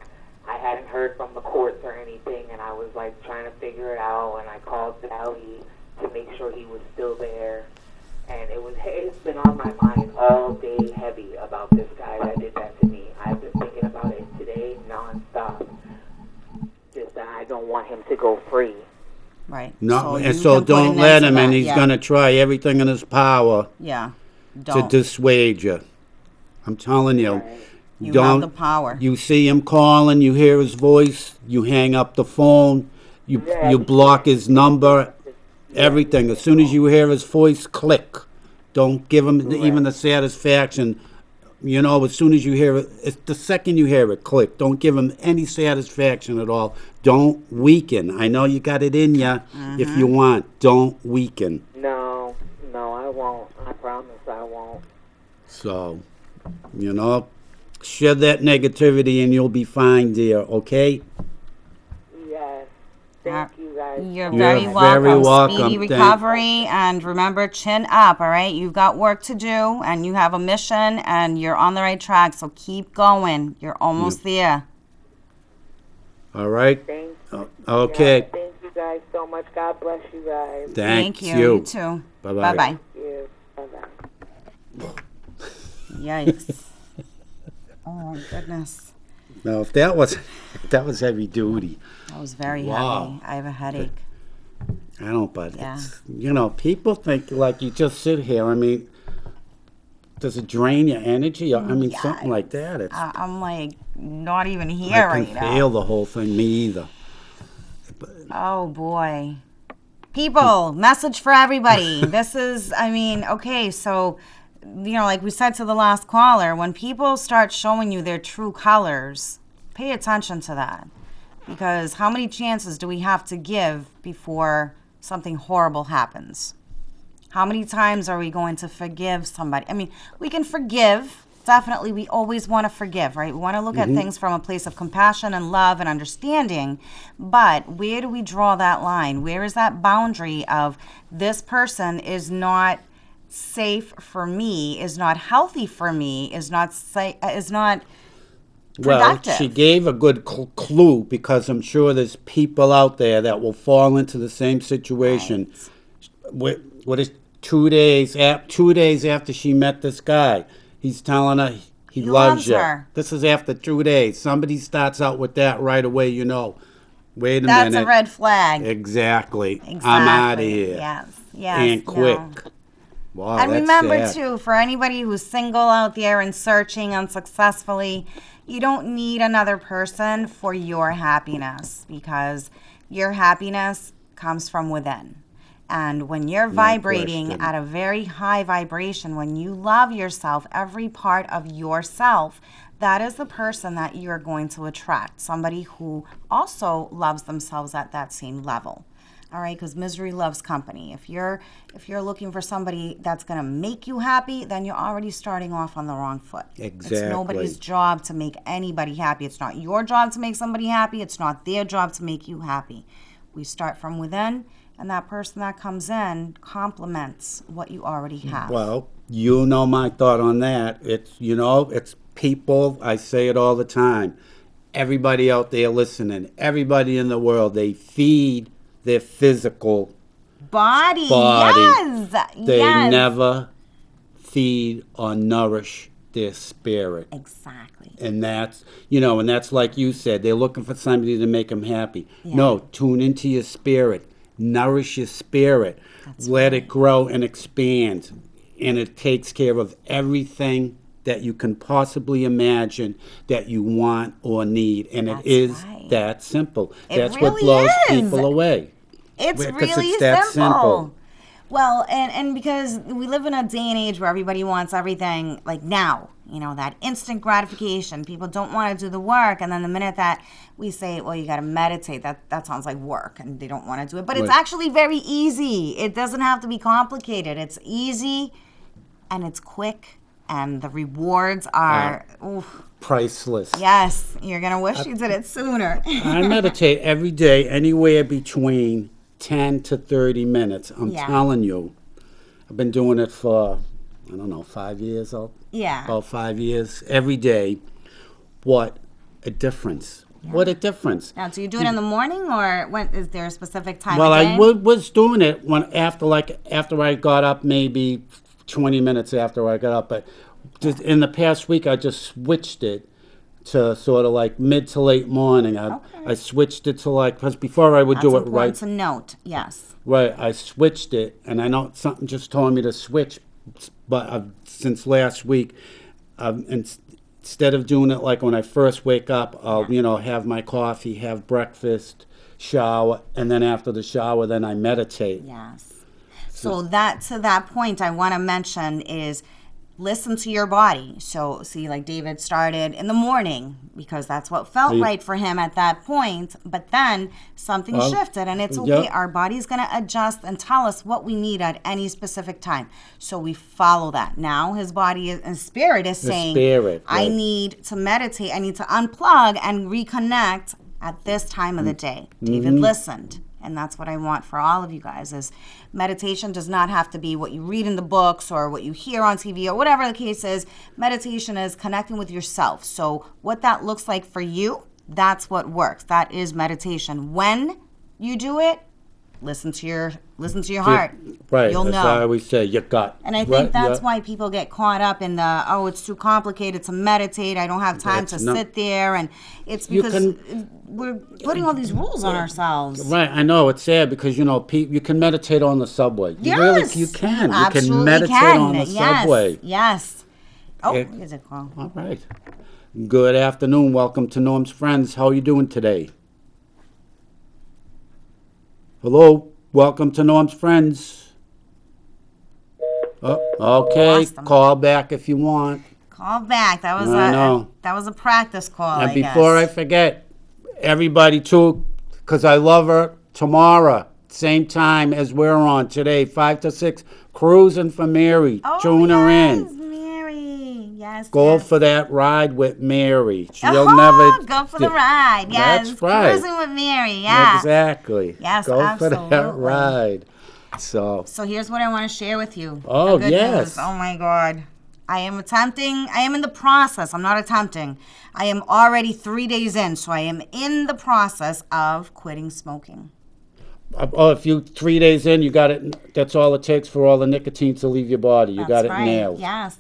I hadn't heard from the courts or anything, and I was like trying to figure it out, and I called Sally to make sure he was still there. And it's been on my mind all day heavy about this guy that did that to me. I've been thinking about it today nonstop. Just that I don't want him to go free. Right. No, and you so can put don't an let end to him, and that, he's yeah. going to try everything in his power Yeah. to Don't. dissuade you. I'm telling you. Right. You don't, have the power. You see him calling, you hear his voice, you hang up the phone, you block his number, everything. As soon as you hear his voice, click. Don't give him even the satisfaction. You know, as soon as you hear it, it's the second you hear it, click. Don't give him any satisfaction at all. Don't weaken. I know you got it in you if you want. Don't weaken. No, I won't. I promise I won't. So, you know, shed that negativity and you'll be fine, dear, okay? Yes. Thank you guys. You're You're very welcome. very welcome. Speedy Thank- recovery, and remember, chin up, all right? You've got work to do, and you have a mission, and you're on the right track, so keep going. You're almost there. All right? Thank you. Okay. Yeah, thank you guys so much. God bless you guys. Thank you. you. You too. Bye-bye. Bye-bye. Thank you. Bye-bye. Yikes. Oh, my goodness. Now, if that was heavy duty, That was very Wow. heavy. I have a headache. I don't, but Yeah. it's, you know, people think like you just sit here. I mean, does it drain your energy? I mean, something like that. It's, I'm like not even here I right can now. feel the whole thing. Me either. Oh boy. People, message for everybody. This is, I mean, okay, so, you know, like we said to the last caller, when people start showing you their true colors, pay attention to that. Because how many chances do we have to give before something horrible happens? How many times are we going to forgive somebody? I mean, we can forgive. Definitely, we always want to forgive, right? We want to look at things from a place of compassion and love and understanding. But where do we draw that line? Where is that boundary of this person is not safe for me, is not healthy for me, is not productive? Well, she gave a good clue because I'm sure there's people out there that will fall into the same situation. Right. What is 2 days after she met this guy? He's telling her he loves you. her. This is after 2 days. Somebody starts out with that right away, you know. Wait a That's minute. a red flag. Exactly. Exactly. I'm out of here. Yes. Yes. And quick. No. Wow, And that's remember, sad. too, for anybody who's single out there and searching unsuccessfully, you don't need another person for your happiness, because your happiness comes from within. And when you're vibrating question. at a very high vibration, when you love yourself, every part of yourself, that is the person that you're going to attract. Somebody who also loves themselves at that same level. All right, because misery loves company. If you're looking for somebody that's going to make you happy, then you're already starting off on the wrong foot. Exactly. It's nobody's job to make anybody happy. It's not your job to make somebody happy. It's not their job to make you happy. We start from within, and that person that comes in complements what you already have. Well, you know my thought on that. It's people, I say it all the time. Everybody out there listening, everybody in the world, they feed their physical Body. body. Yes. They yes. never feed or nourish their spirit. Exactly. And that's like you said, they're looking for somebody to make them happy. Yeah. No, tune into your spirit. Nourish your spirit. Let it grow and expand. And it takes care of everything that you can possibly imagine that you want or need. And That's it is right. that simple. It That's what really blows is. people away. It's Because really it's that simple. Well, and because we live in a day and age where everybody wants everything like now, that instant gratification. People don't want to do the work, and then the minute that we say, well, you got to meditate, that sounds like work, and they don't want to do it. But it's Right. actually very easy. It doesn't have to be complicated. It's easy, and it's quick, and the rewards are, oof, Priceless. yes, you're going to wish you did it sooner. I meditate every day, anywhere between 10 to 30 minutes. I'm Yeah. telling you. I've been doing it for, 5 years. Yeah. About 5 years. Every day. What a difference. What a difference. Now, do you do it in the morning, or when is there a specific time Well, of I day? was doing it after I got up, maybe 20 minutes after I got up. But just in the past week, I just switched it to sort of like mid to late morning. I switched it to because before I would That's do it important right. to note. Yes. Right, I switched it, and I know something just told me to switch, but since last week, instead of doing it like when I first wake up, I'll have my coffee, have breakfast, shower, and then after the shower, then I meditate. Yes. So to that point, I want to mention is listen to your body. So see, like David started in the morning because that's what felt right for him at that point. But then something shifted, and it's okay. Our body's going to adjust and tell us what we need at any specific time. So we follow that. Now his body and spirit is saying, I need to meditate. I need to unplug and reconnect at this time of the day. David listened. And that's what I want for all of you guys is meditation does not have to be what you read in the books or what you hear on TV or whatever the case is. Meditation is connecting with yourself. So what that looks like for you, that's what works. That is meditation. When you do it, listen to your heart. Right. You'll know. That's why I always say your gut. And I think that's why people get caught up in it's too complicated to meditate. I don't have time to sit there. And it's because we're putting all these rules on ourselves. Right. I know. It's sad because, you can meditate on the subway. Yes. You can. You absolutely can meditate on the subway. Yes. Oh, here's a call. All right. Good afternoon. Welcome to Norm's Friends. How are you doing today? Hello, welcome to Norm's Friends. Oh, okay, call back if you want. Call back. That was a practice call. And before I forget, everybody too, because I love her. Tomorrow, same time as we're on today, 5 to 6, cruising for Mary. Tune her in. Yes, go for that ride with Mary. She'll never go for the ride. Yes, that's right. Cruising with Mary. Yeah, exactly. Yes, go absolutely. for that ride. So here's what I want to share with you. Oh, the good yes. news. Oh my God, I am in the process. I'm not attempting. I am already 3 days in, so I am in the process of quitting smoking. If you 3 days in, you got it. That's all it takes for all the nicotine to leave your body. You got it nailed. Yes.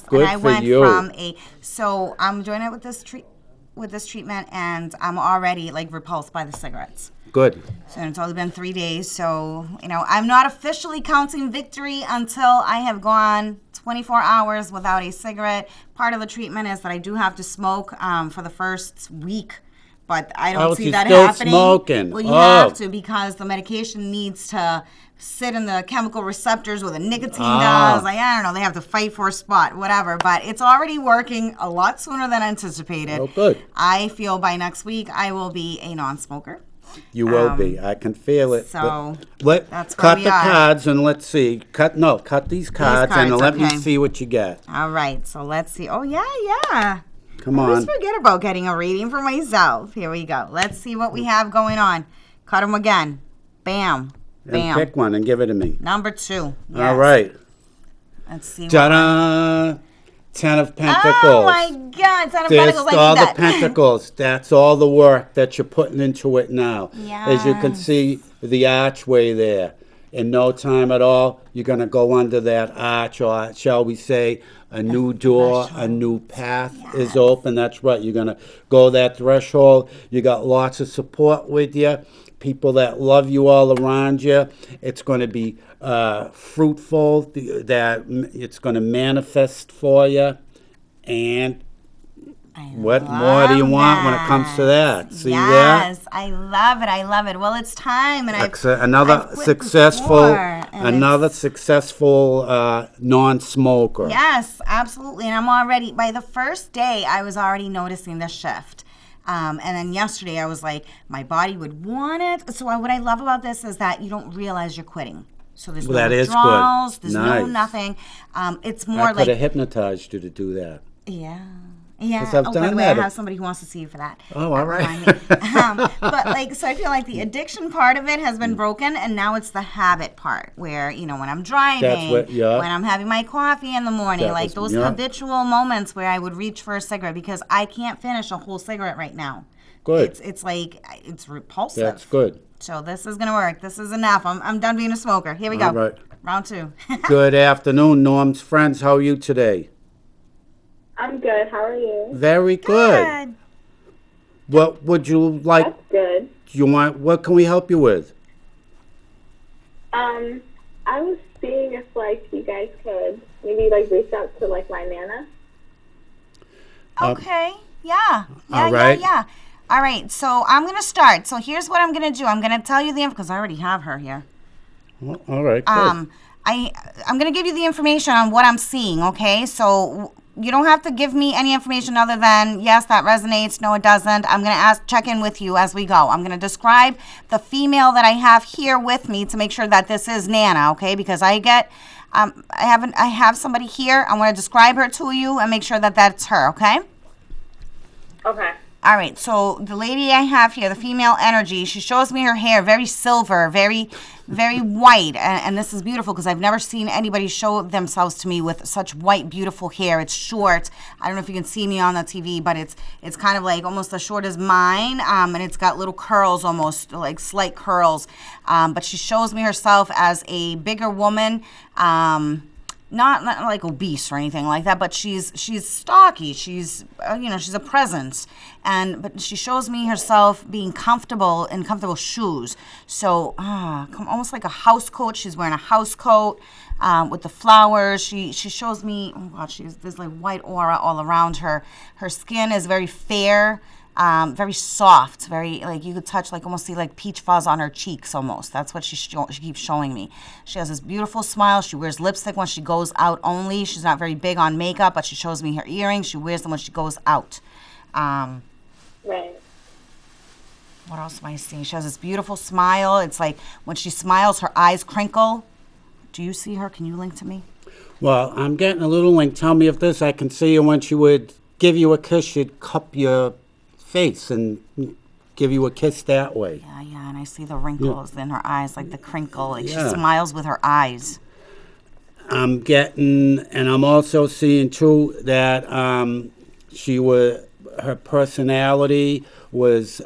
Good and I for went you. So I'm doing it with this treatment, and I'm already repulsed by the cigarettes. Good. So it's only been 3 days. So I'm not officially counting victory until I have gone 24 hours without a cigarette. Part of the treatment is that I do have to smoke for the first week. But I don't see that happening. Smoking. Well, you have to because the medication needs to sit in the chemical receptors where the nicotine does. I don't know. They have to fight for a spot, whatever. But it's already working a lot sooner than anticipated. Oh, good. I feel by next week I will be a non-smoker. You will be. I can feel it. So that's cut the cards and let's see. Cut these cards and let me see what you get. All right. So let's see. Oh, yeah. Come on. I always forget about getting a reading for myself. Here we go. Let's see what we have going on. Cut them again. Bam. And pick one and give it to me. Number 2. Yes. All right. Let's see. Ta-da! 10 of Pentacles. Oh, my God. 10 of Pentacles. All the Pentacles. That's all the work that you're putting into it now. Yes. As you can see, the archway there. In no time at all, you're going to go under that arch, or shall we say, a new door, a new path is open. That's right. You're going to go that threshold. You got lots of support with you, people that love you all around you. It's going to be fruitful, that it's going to manifest for you. And what more do you want when it comes to that? See that? Yes, I love it. Well, it's time, and another successful non-smoker. Yes, absolutely. And I'm already by the first day, I was already noticing the shift. And then yesterday, I was like, my body would want it. So what I love about this is that you don't realize you're quitting. So there's no withdrawals. There's no nothing. It's more I could have hypnotized you to do that. Yeah. I've done by the way, that. I have somebody who wants to see you for that. Oh, all right. But so I feel like the addiction part of it has been broken, and now it's the habit part where, when I'm driving, when I'm having my coffee in the morning, those habitual moments where I would reach for a cigarette because I can't finish a whole cigarette right now. Good. It's like, it's repulsive. That's good. So this is going to work. This is enough. I'm done being a smoker. Here we go. All right. Round 2. Good afternoon, Norm's friends. How are you today? I'm good. How are you? Very good. What would you like? That's good. What can we help you with? I was seeing if you guys could maybe reach out to my nana. Okay. Yeah. All right. Yeah. All right. So I'm going to start. So here's what I'm going to do. I'm going to tell you the info because I already have her here. Well, all right. Good. I'm going to give you the information on what I'm seeing, okay? So you don't have to give me any information other than, yes, that resonates, no, it doesn't. I'm going to check in with you as we go. I'm going to describe the female that I have here with me to make sure that this is Nana, okay? Because I have somebody here. I'm going to describe her to you and make sure that that's her, okay? Okay. All right, so the lady I have here, the female energy, she shows me her hair, very silver, very, very white. And this is beautiful because I've never seen anybody show themselves to me with such white, beautiful hair. It's short. I don't know if you can see me on the TV, but it's kind of almost as short as mine. And it's got little curls, almost slight curls. But she shows me herself as a bigger woman. Not obese or anything like that, but she's stocky. She's she's a presence, but she shows me herself being comfortable in comfortable shoes. So almost like a house coat. She's wearing a house coat with the flowers. She shows me. Oh God, there's white aura all around her. Her skin is very fair. Very soft, very you could touch almost see peach fuzz on her cheeks almost. That's what she keeps showing me. She has this beautiful smile. She wears lipstick when she goes out only. She's not very big on makeup, but she shows me her earrings. She wears them when she goes out. Right. What else am I seeing? She has this beautiful smile. It's when she smiles, her eyes crinkle. Do you see her? Can you link to me? Well, I'm getting a little link. Tell me if I can see her when she would give you a kiss. She'd cup your face and give you a kiss that way. Yeah, and I see the wrinkles in her eyes, the crinkle. She Yeah. smiles with her eyes. I'm getting, and I'm also seeing too that her personality was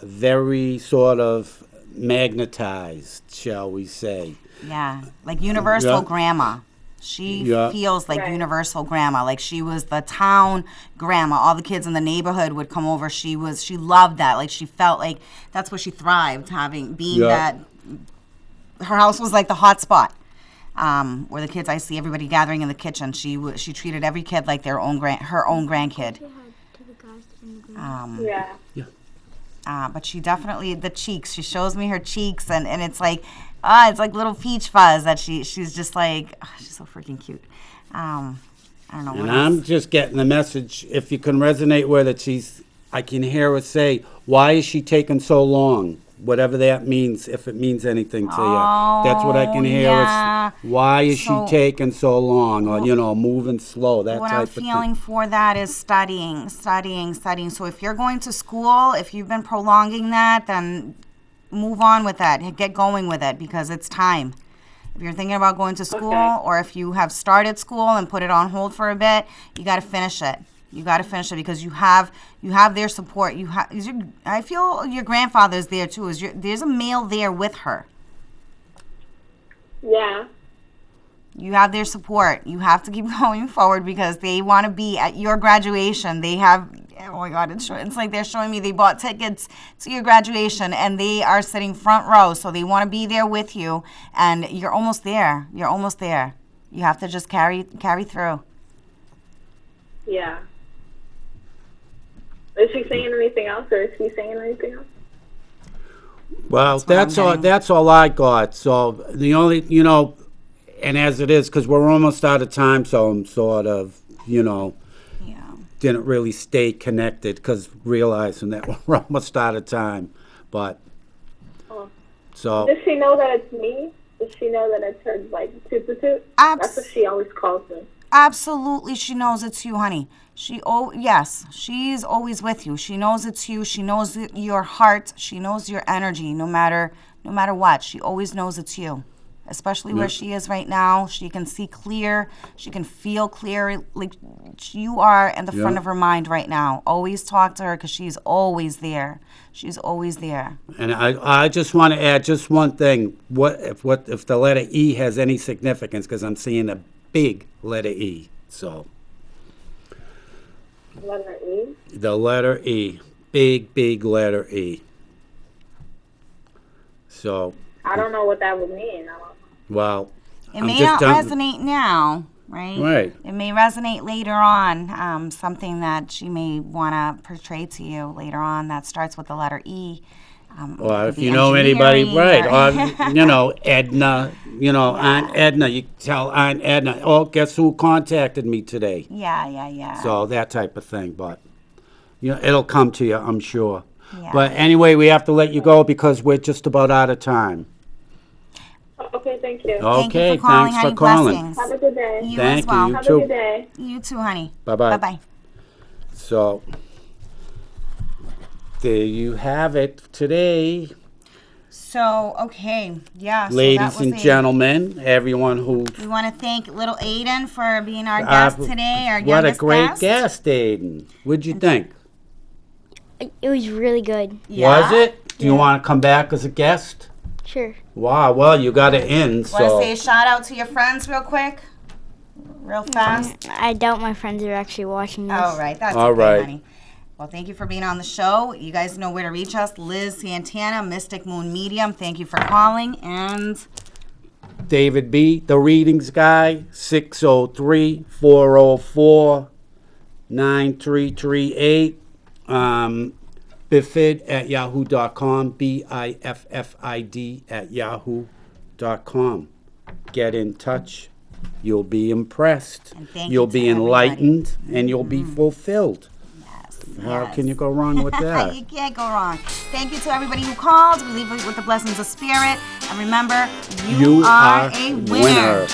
very sort of magnetized, shall we say. Yeah, universal Yeah. grandma. She Yeah. feels like Right. universal grandma. She was the town grandma. All the kids in the neighborhood would come over. She loved that. She felt that's where she thrived, being Yeah. that her house was the hot spot. Where the kids, I see everybody gathering in the kitchen. She treated every kid like her own grandkid. Yeah. But she definitely, the cheeks, she shows me her cheeks and it's it's like little peach fuzz that she's just she's so freaking cute. I don't know what And else. I'm just getting the message, if you can resonate with it, I can hear her say, why is she taking so long? Whatever that means, if it means anything to you. That's what I can hear. yeah. Why is So- she taking so long? Or, moving slow, that What type I'm of feeling thing. for that is studying. So if you're going to school, if you've been prolonging that, then move on with that. Get going with it because it's time. If you're thinking about going to school or if you have started school and put it on hold for a bit, you got to finish it. You got to finish it because you have their support. I feel your grandfather's there too. There's a male there with her. Yeah. You have their support. You have to keep going forward because they want to be at your graduation. They have, oh my God, it's like they're showing me they bought tickets to your graduation and they are sitting front row. So they want to be there with you and you're almost there. You're almost there. You have to just carry through. Yeah. Is she saying anything else, or is he saying anything else? Well, That's what I'm that's all. getting. That's all I got. So the only, and as it is, because we're almost out of time, so I'm sort of, Yeah. didn't really stay connected because realizing that we're almost out of time. But so Does she know that it's me? Does she know that it's her, toot? That's what she always calls me. Absolutely, she knows it's you, honey. Yes, she's always with you. She knows it's you. She knows your heart. She knows your energy. No matter what, she always knows it's you. especially where she is right now. She can see clear. She can feel clear. Like, you are in the front of her mind right now. Always talk to her because she's always there. She's always there. And I just want to add just one thing. What if the letter E has any significance? Because I'm seeing a big letter E. So Letter E. the letter E, big letter E. So I don't know what that would mean. well, It may not resonate now, right? Right. It may resonate later on, something that she may want to portray to you later on that starts with the letter E. Well, Could if be you know anybody, engineering right, or, you know, Edna, you know, Aunt Edna, you tell Aunt Edna, oh, guess who contacted me today? Yeah. So that type of thing, but, you know, it'll come to you, I'm sure. Yeah. But anyway, we have to let you go because we're just about out of time. Okay, thank you. Thank you Okay, for calling, thanks honey. for calling. Blessings. Have a good day. You Thank as well. you. Have too. a good day. You too, honey. Bye-bye. Bye-bye. So, there you have it today. So, okay. Yeah. So that Ladies was and gentlemen, everyone who... We want to thank little Aiden for being our guest today, our what a youngest great guest. guest, Aiden. What'd you think? It was really good. Yeah. Was it? Do you want to come back as a guest? Sure. Wow, well, you got to end, Want to so... say a shout out to your friends real quick? Real fast? I doubt my friends are actually watching this. All right. That's All okay, right. honey. Well, thank you for being on the show. You guys know where to reach us. Liz Santana, Mystic Moon Medium. Thank you for calling. And David B., the readings guy, 603-404-9338. Biffid at yahoo.com, BIFFID at yahoo.com. Get in touch. You'll be impressed. And thank You'll you be to everybody. enlightened, and you'll be fulfilled. yes. How yes. can you go wrong with that? You can't go wrong. Thank you to everybody who called. We leave you with the blessings of spirit. And remember, you are a winner.